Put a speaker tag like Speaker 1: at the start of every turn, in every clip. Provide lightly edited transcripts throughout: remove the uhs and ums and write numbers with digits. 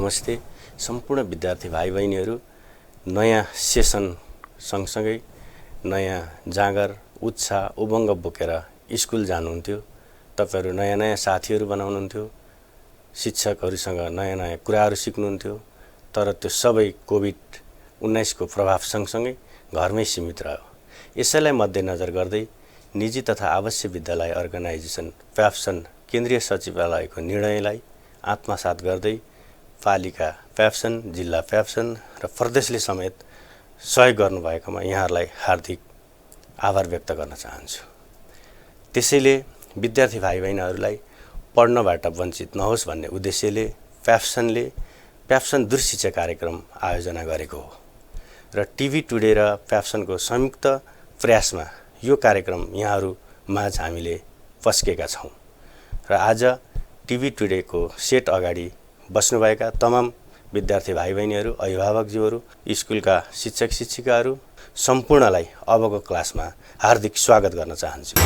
Speaker 1: नमस्ते सम्पूर्ण विद्यार्थी भाइ बहिनीहरू। नयाँ सेसन सँगसँगै नयाँ जाँगर उत्साह उमङ्ग बोकेर स्कुल जानुहुन्थ्यो। तपाईहरु नयाँ नयाँ साथीहरू बनाउनुहुन्थ्यो, शिक्षकहरूसँग नयाँ नयाँ कुराहरू सिक्नुहुन्थ्यो। तर त्यो सबै कोभिड-19 को प्रभाव सँगसँगै घरमै सीमित रह्यो। यसैलाई मध्यनजर गर्दै निजी तथा आवासीय विद्यालय अर्गनाइजेसन प्याप्सन केन्द्रीय सचिवालयको निर्णयलाई आत्मसात गर्दै पालिका प्याप्सन, जिल्ला प्याप्सन र प्रदेशले समेत सहयोग गर्नुभएकोमा यहाँहरूलाई हार्दिक आभार व्यक्त गर्न चाहन्छु। त्यसैले विद्यार्थी भाइ बहिनीहरूलाई पढ्नबाट वञ्चित नहोस् भन्ने उद्देश्यले प्याप्सनले प्याप्सन दूरशिक्षा कार्यक्रम आयोजना गरेको हो र टिभी टुडे र प्याप्सनको संयुक्त प्रयासमा यो कार्यक्रम यहाँहरू माझ हामीले पस्केका छौं र आज टिभी टुडेको सेट अगाडि बस्नुभएका तमाम विद्यार्थी भाइ बहिनीहरू, अभिभावकज्यूहरू, स्कुलका शिक्षक शिक्षिकाहरू सम्पूर्णलाई अबको क्लासमा हार्दिक स्वागत गर्न चाहन्छु।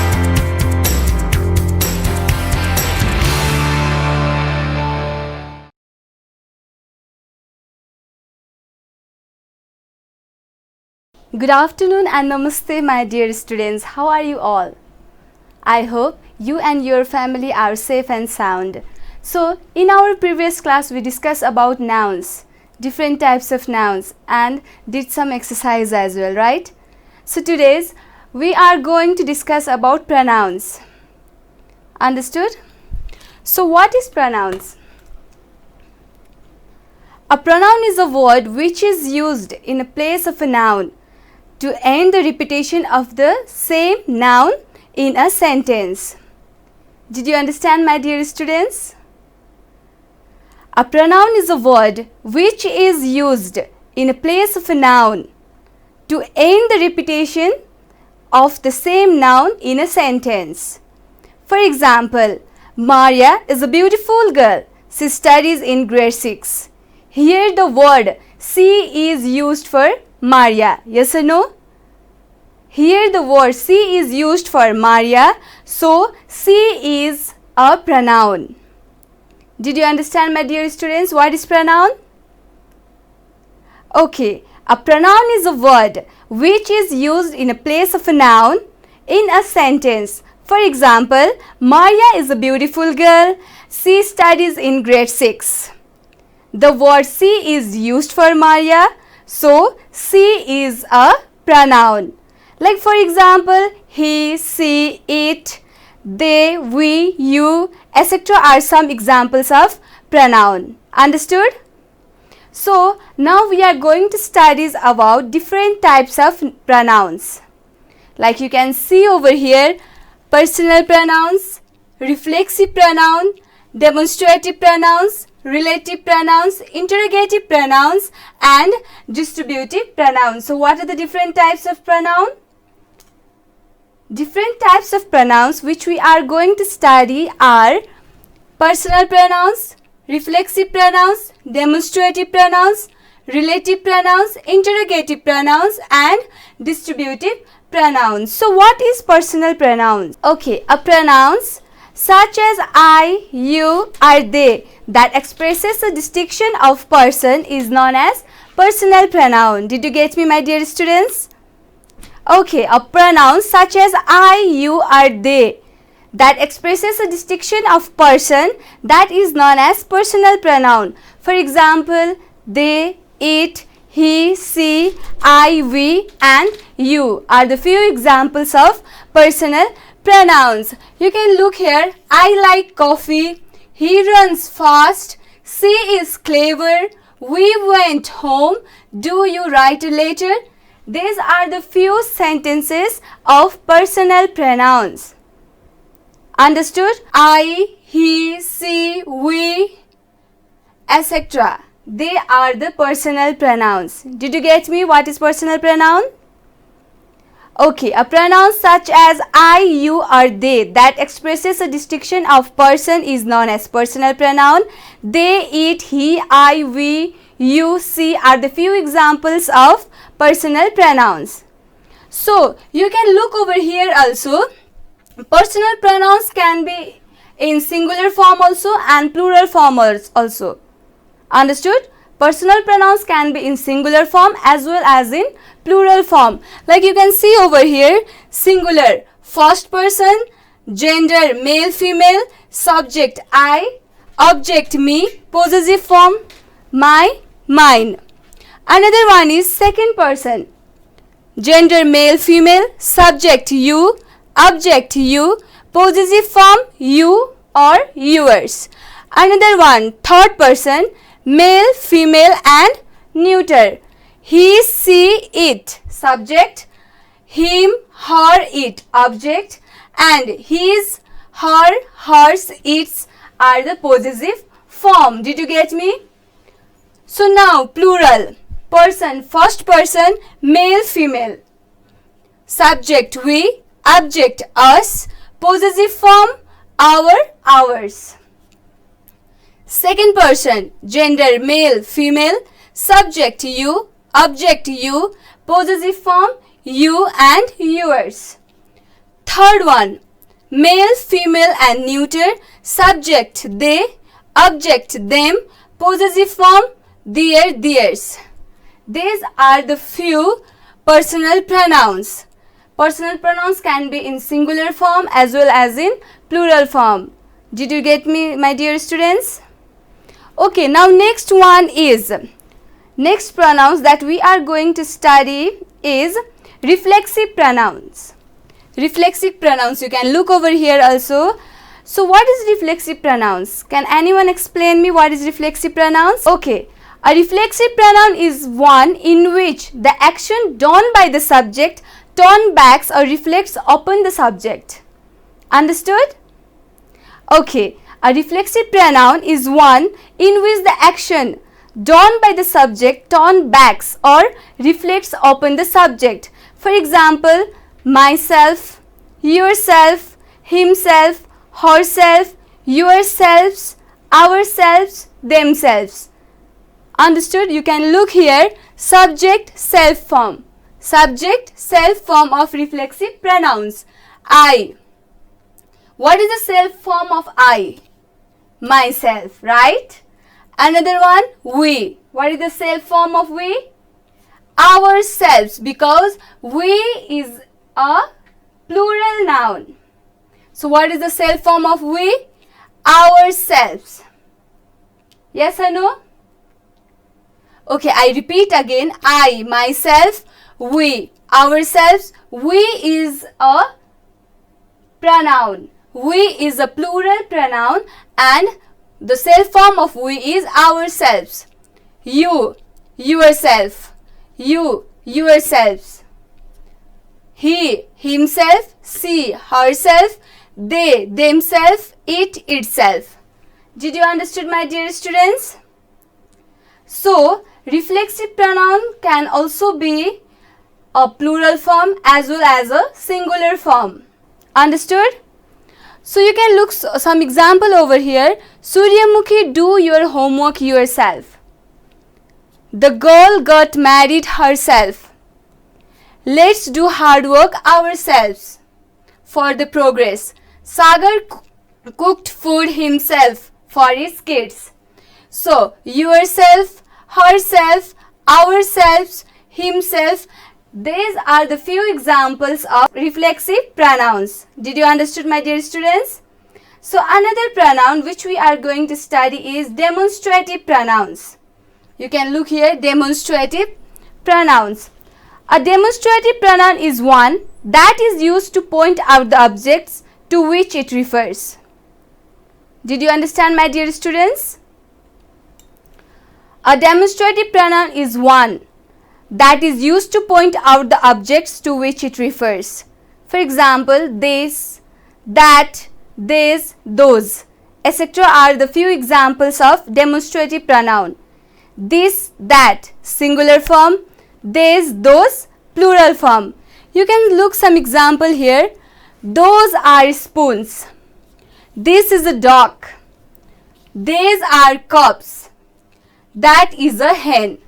Speaker 2: Good afternoon and namaste, my dear students. How are you all? I hope you and your family are safe and sound. So, in our previous class, we discussed about nouns, different types of nouns, and did some exercise as well, right? So, today we are going to discuss about pronouns. Understood? So, what is pronouns? A pronoun is a word which is used in a place of a noun to end the repetition of the same noun in a sentence. Did you understand, my dear students? A pronoun is a word which is used in a place of a noun to end the repetition of the same noun in a sentence. For example, Maria is a beautiful girl. She studies in grade 6. Here the word she is used for Maria. Yes or no? Here the word she is used for Maria, so she is a pronoun. Did you understand, my dear students, what is pronoun? Okay, a pronoun is a word which is used in a place of a noun in a sentence. For example, Maria is a beautiful girl. She studies in grade 6. The word she is used for Maria, so she is a pronoun. Like for example, he, she, it, they, we, you, etc. are some examples of pronoun. Understood? So, now we are going to study about different types of pronouns. Like you can see over here, personal pronouns, reflexive pronoun, demonstrative pronouns, relative pronouns, interrogative pronouns, and distributive pronouns. So, what are the different types of pronoun? Different types of pronouns which we are going to study are personal pronouns, reflexive pronouns, demonstrative pronouns, relative pronouns, interrogative pronouns, and distributive pronouns. So, what is personal pronouns? Okay, a pronouns such as I, you, or they that expresses a distinction of person is known as personal pronoun. Did you get me, my dear students? Okay, a pronoun such as I, you, or they that expresses a distinction of person, that is known as personal pronoun. For example, they, it, he, she, I, we, and you are the few examples of personal pronouns. You can look here. I like coffee. He runs fast. She is clever. We went home. Do you write a letter? These are the few sentences of personal pronouns. Understood? I, he, she, we, etc. They are the personal pronouns. Did you get me? What is personal pronoun? Okay, a pronoun such as I, you, or they that expresses a distinction of person is known as personal pronoun. They, it, he, I, we, you, she are the few examples of personal pronouns. So, you can look over here also. Personal pronouns can be in singular form also and plural form also. Understood? Personal pronouns can be in singular form as well as in plural form. Like you can see over here, singular, first person, gender, male, female, subject, I, object, me, possessive form, my, mine. Another one is second person, gender, male, female, subject, you, object, you, possessive form, you or yours. Another one, third person, male, female and neuter. He, she, it, subject, him, her, it, object, and his, her, hers, its are the possessive form. Did you get me? So now plural, person, first person, male, female, subject, we, object, us, possessive form, our, ours. Second person, gender, male, female, subject, you, object, you, possessive form, you and yours. Third one, male, female and neuter, subject, they, object, them, possessive form, their, theirs. These are the few personal pronouns. Personal pronouns can be in singular form as well as in plural form. Did you get me, my dear students? Okay, now next pronouns that we are going to study is reflexive pronouns. Reflexive pronouns, you can look over here also. So what is reflexive pronouns? Can anyone explain me what is reflexive pronouns? Okay, a reflexive pronoun is one in which the action done by the subject turn backs or reflects upon the subject. Understood? Okay, a reflexive pronoun is one in which the action done by the subject turn backs or reflects upon the subject. For example, myself, yourself, himself, herself, yourselves, ourselves, themselves. Understood? You can look here, subject, self form. Subject, self form of reflexive pronouns. I. What is the self form of I? Myself, right? Another one, we. What is the self form of we? Ourselves, because we is a plural noun. So what is the self form of we? Ourselves. Yes or no? Okay, I repeat again. I, myself, we, ourselves. We is a pronoun. We is a plural pronoun and the self form of we is ourselves. You, yourself. You, yourselves. He, himself. She, herself. They, themselves. It, itself. Did you understood, my dear students? So, reflexive pronoun can also be a plural form as well as a singular form. Understood? So, you can look some example over here. Suryamukhi, do your homework yourself. The girl got married herself. Let's do hard work ourselves for the progress. Sagar cooked food himself for his kids. So, yourself, herself, ourselves, himself. These are the few examples of reflexive pronouns. Did you understood, my dear students? So, another pronoun which we are going to study is demonstrative pronouns. You can look here, demonstrative pronouns. A demonstrative pronoun is one that is used to point out the objects to which it refers. Did you understand, my dear students? A demonstrative pronoun is one that is used to point out the objects to which it refers. For example, this, that, this, those, etc. are the few examples of demonstrative pronoun. This, that, singular form. This, those, plural form. You can look some example here. Those are spoons. This is a dog. These are cups. That is a hen.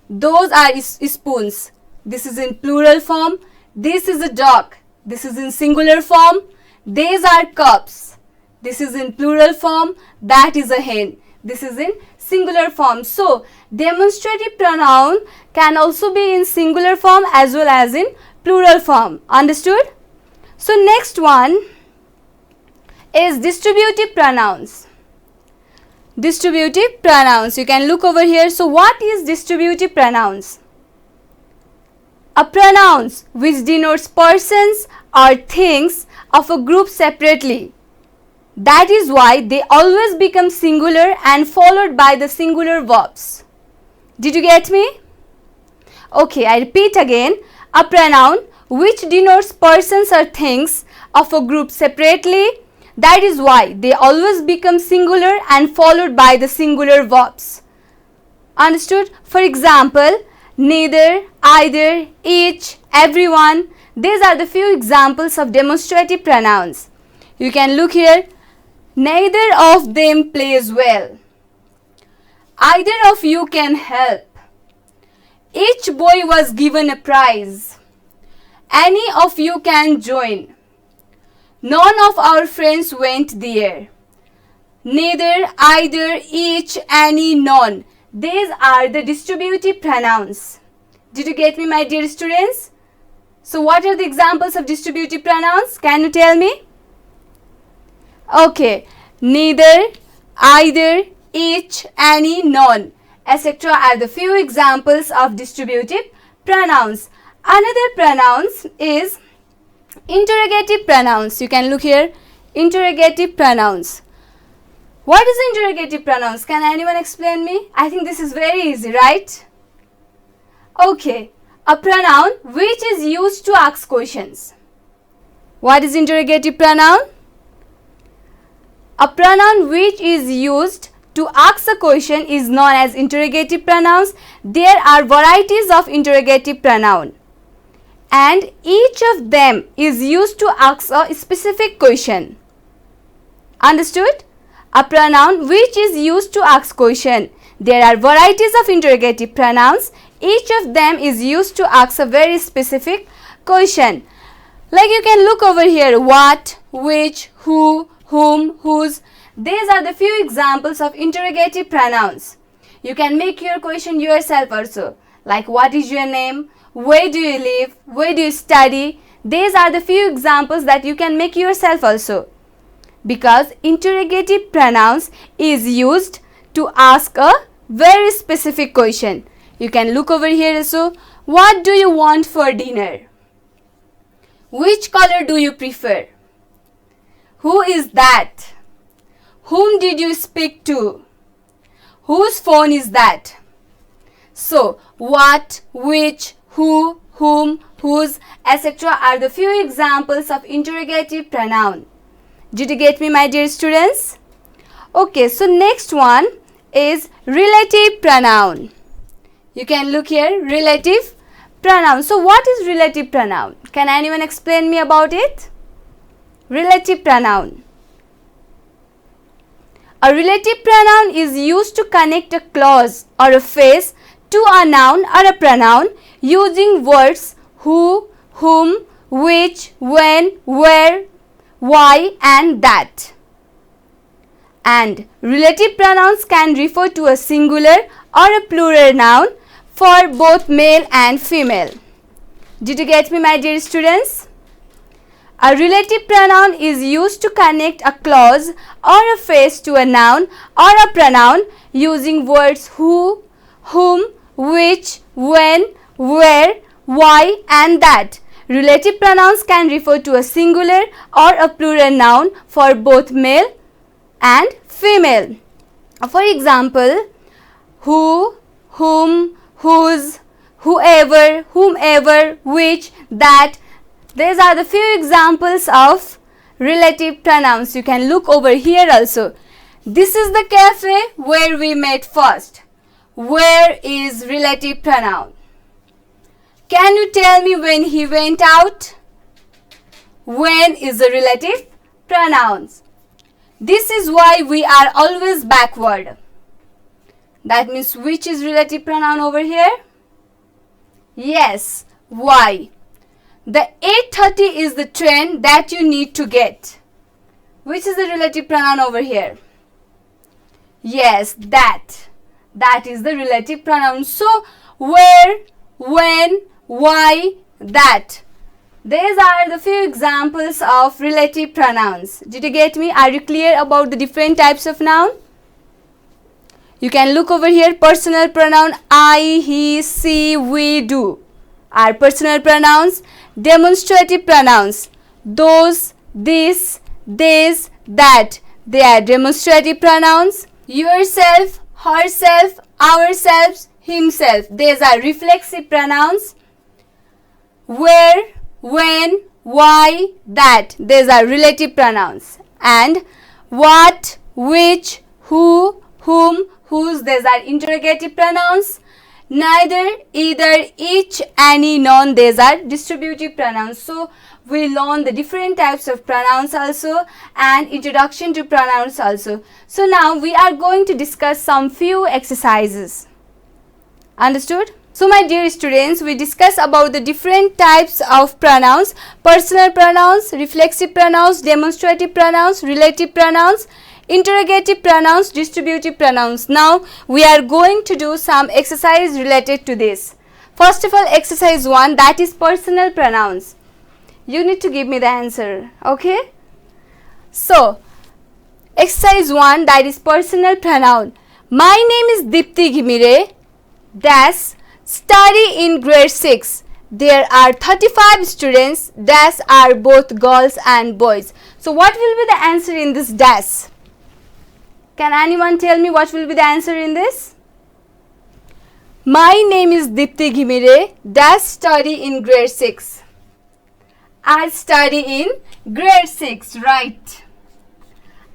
Speaker 2: Those are spoons. This is in plural form. This is a dog. This is in singular form. These are cups. This is in plural form. That is a hen. This is in singular form. So, demonstrative pronoun can also be in singular form as well as in plural form. Understood? So, next one is distributive pronouns. Distributive pronouns. You can look over here. So, what is distributive pronouns? A pronouns which denotes persons or things of a group separately. That is why they always become singular and followed by the singular verbs. Did you get me? Okay, I repeat again. A pronoun which denotes persons or things of a group separately. That is why they always become singular and followed by the singular verbs. Understood? For example, neither, either, each, everyone. These are the few examples of demonstrative pronouns. You can look here. Neither of them plays well. Either of you can help. Each boy was given a prize. Any of you can join. None of our friends went there. Neither, either, each, any, none. These are the distributive pronouns. Did you get me, my dear students? So what are the examples of distributive pronouns? Can you tell me? Okay. Neither, either, each, any, none, etc. are the few examples of distributive pronouns. Another pronouns is interrogative pronouns. You can look here. Interrogative pronouns. What is interrogative pronouns? Can anyone explain me? I think this is very easy, right? Okay. A pronoun which is used to ask questions. What is interrogative pronoun? A pronoun which is used to ask a question is known as interrogative pronouns. There are varieties of interrogative pronoun, and each of them is used to ask a specific question. Understood? A pronoun which is used to ask question. There are varieties of interrogative pronouns. Each of them is used to ask a very specific question. Like you can look over here. What, which, who, whom, whose. These are the few examples of interrogative pronouns. You can make your question yourself also. Like what is your name? Where do you live? Where do you study? These are the few examples that you can make yourself also. Because interrogative pronouns is used to ask a very specific question. You can look over here also. What do you want for dinner? Which color do you prefer? Who is that? Whom did you speak to? Whose phone is that? So, what, which, who, whom, whose, etc. are the few examples of interrogative pronoun. Did you get me, my dear students? Okay, so next one is relative pronoun. You can look here, relative pronoun. So what is relative pronoun? Can anyone explain me about it? Relative pronoun. A relative pronoun is used to connect a clause or a phrase to a noun or a pronoun using words who, whom, which, when, where, why and that. And relative pronouns can refer to a singular or a plural noun for both male and female. Did you get me, my dear students? A relative pronoun is used to connect a clause or a phrase to a noun or a pronoun using words who, whom, which, when, where, why and that. Relative pronouns can refer to a singular or a plural noun for both male and female. For example, who, whom, whose, whoever, whomever, which, that. These are the few examples of relative pronouns. You can look over here also. This is the cafe where we met first. Where is relative pronoun? Can you tell me when he went out? When is a relative pronoun. This is why we are always backward. That means which is relative pronoun over here? Yes, why? The 8:30 is the train that you need to get. Which is the relative pronoun over here? Yes, that. that is the relative pronoun. So, where, when, why, that. These are the few examples of relative pronouns. Did you get me? Are you clear about the different types of noun? You can look over here. Personal pronoun I, he, she, we, do are personal pronouns. Demonstrative pronouns those, this, these, that, they are demonstrative pronouns. Yourself, herself, ourselves, himself, these are reflexive pronouns. Where, when, why, that, these are relative pronouns. And what, which, who, whom, whose, these are interrogative pronouns. Neither, either, each, any, none, these are distributive pronouns. So, we learn the different types of pronouns also and introduction to pronouns also. So, now we are going to discuss some few exercises. Understood? So, my dear students, we discuss about the different types of pronouns: personal pronouns, reflexive pronouns, demonstrative pronouns, relative pronouns, interrogative pronouns, distributive pronouns. Now, we are going to do some exercise related to this. First of all, exercise 1, that is personal pronouns. You need to give me the answer, okay? So, exercise 1, that is personal pronoun. My name is Dipti Ghimire, dash, study in grade 6. There are 35 students, dash are both girls and boys. So, what will be the answer in this dash? Can anyone tell me what will be the answer in this? My name is Dipti Ghimire, dash, study in grade 6. I study in grade 6, right.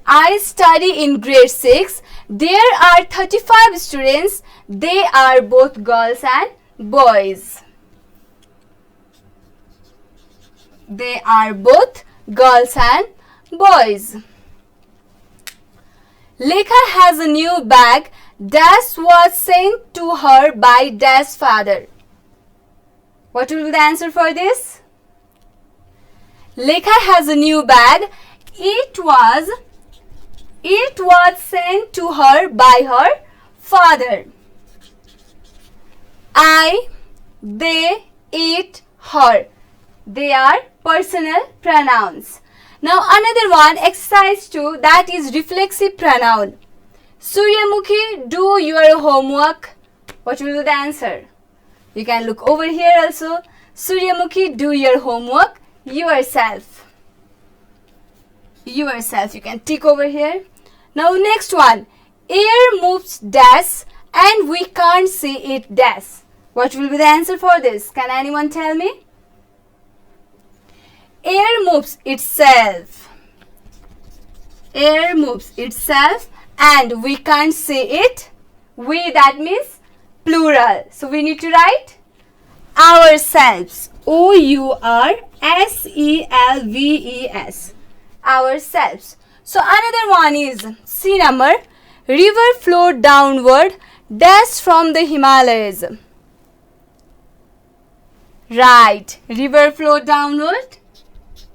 Speaker 2: I study in grade 6. There are 35 students. They are both girls and boys. They are both girls and boys. Lekha has a new bag. Dash was sent to her by Dash father. What will be the answer for this? Lekha has a new bag. It was sent to her by her father. I, they, it, her. They are personal pronouns. Now another one, exercise 2, that is reflexive pronoun. Suryamukhi, do your homework. What will be the answer? You can look over here also. Suryamukhi, do your homework yourself. Yourself. You can tick over here. Now next one. Air moves dash and we can't see it dash. What will be the answer for this? Can anyone tell me? Air moves itself. Air moves itself and we can't see it. We, that means plural. So we need to write ourselves. O-U-R-S-E-L-V-E-S. Ourselves. So another one is C number. River flowed downward dash from the Himalayas. Right. River flowed downward.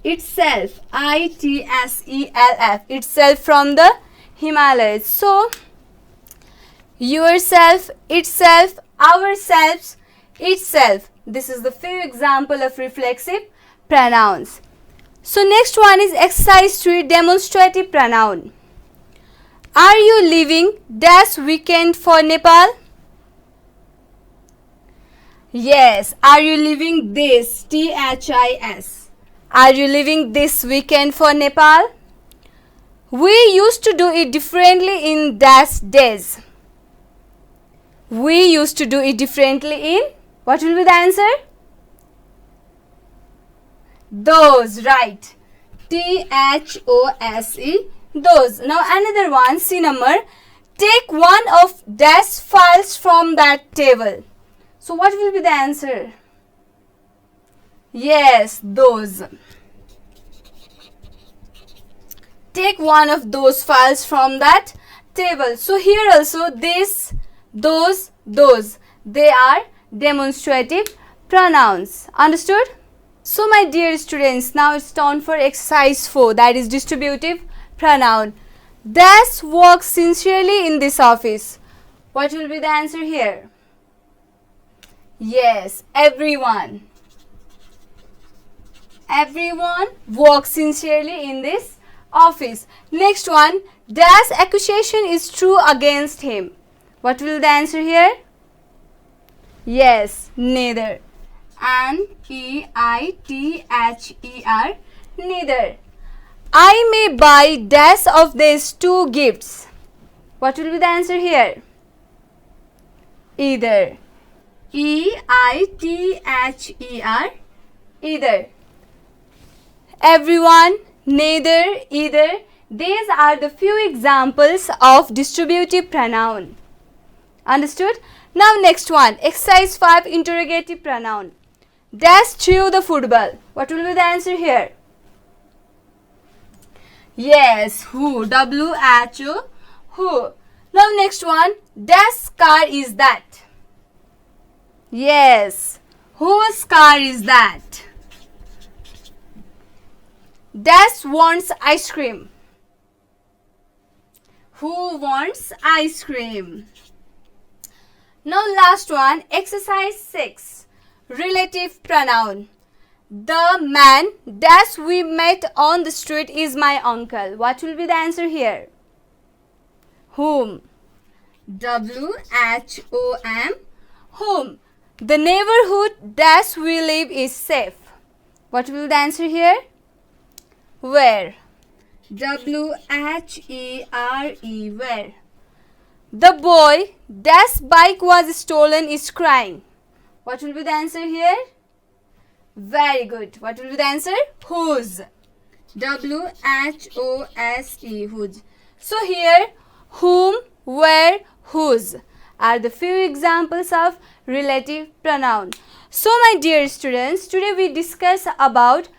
Speaker 2: Itself, I-T-S-E-L-F, itself from the Himalayas. So, yourself, itself, ourselves, itself. This is the few example of reflexive pronouns. So, next one is exercise 3, demonstrative pronoun. Are you leaving dash weekend for Nepal? Yes. Are you leaving this? T-H-I-S. Are you leaving this weekend for Nepal? We used to do it differently in dash days. We used to do it differently in, what will be the answer? Those, right. T-H-O-S-E, those. Now another one, C number. Take one of dash files from that table. So what will be the answer? Yes, those. Take one of those files from that table. So here also this, those, those. They are demonstrative pronouns. Understood? So my dear students, now it's time for exercise 4, that is distributive pronoun. Dash works sincerely in this office. What will be the answer here? Yes, everyone. Everyone works sincerely in this office. Next one, dash accusation is true against him. What will the answer here? Yes, neither. N-E-I-T-H-E-R, neither. I may buy dash of these two gifts. What will be the answer here? Either. E-I-T-H-E-R, either. Everyone, neither, either. These are the few examples of distributive pronoun. Understood? Now next one, exercise 5, interrogative pronoun. Dash threw the football. What will be the answer here? Yes, who? W-H-O, who. Now next one, dash car is that? Yes, whose car is that? Dash wants ice cream. Who wants ice cream? Now last one, exercise 6, relative pronoun. The man dash we met on the street is my uncle. What will be the answer here? Whom? W-H-O-M, whom. The neighborhood dash we live is safe. What will the answer here? Where? W-H-E-R-E, where. The boy dash bike was stolen is crying. What will be the answer here? Very good. What will be the answer? Whose. W-H-O-S-E, whose. So here, whom, where, whose are the few examples of relative pronoun. So my dear students, today we discuss about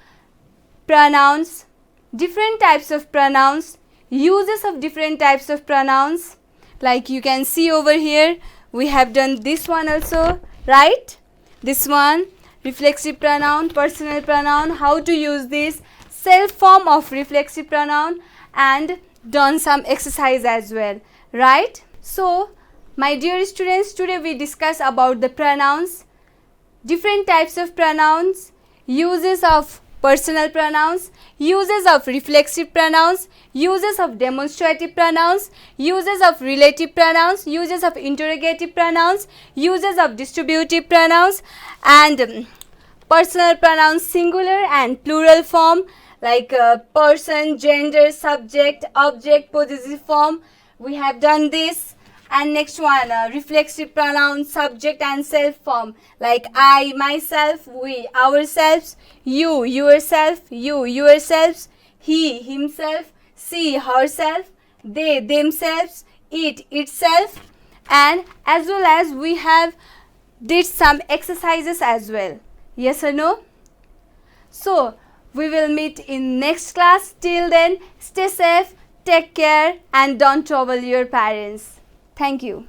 Speaker 2: pronouns, different types of pronouns, uses of different types of pronouns. Like you can see over here, we have done this one also, right? This one, reflexive pronoun, personal pronoun, how to use this, self form of reflexive pronoun, and done some exercise as well, right? So, my dear students, today we discuss about the pronouns, different types of pronouns, uses of personal pronouns, uses of reflexive pronouns, uses of demonstrative pronouns, uses of relative pronouns, uses of interrogative pronouns, uses of distributive pronouns, and personal pronouns singular and plural form like person, gender, subject, object, possessive form. We have done this. And next one, reflexive pronouns, subject and self form like I, myself, we, ourselves, you, yourself, you, yourselves, he, himself, she, herself, they, themselves, it, itself, and as well as we have did some exercises as well. Yes or no? So, we will meet in next class. Till then, stay safe, take care, and don't trouble your parents. Thank you.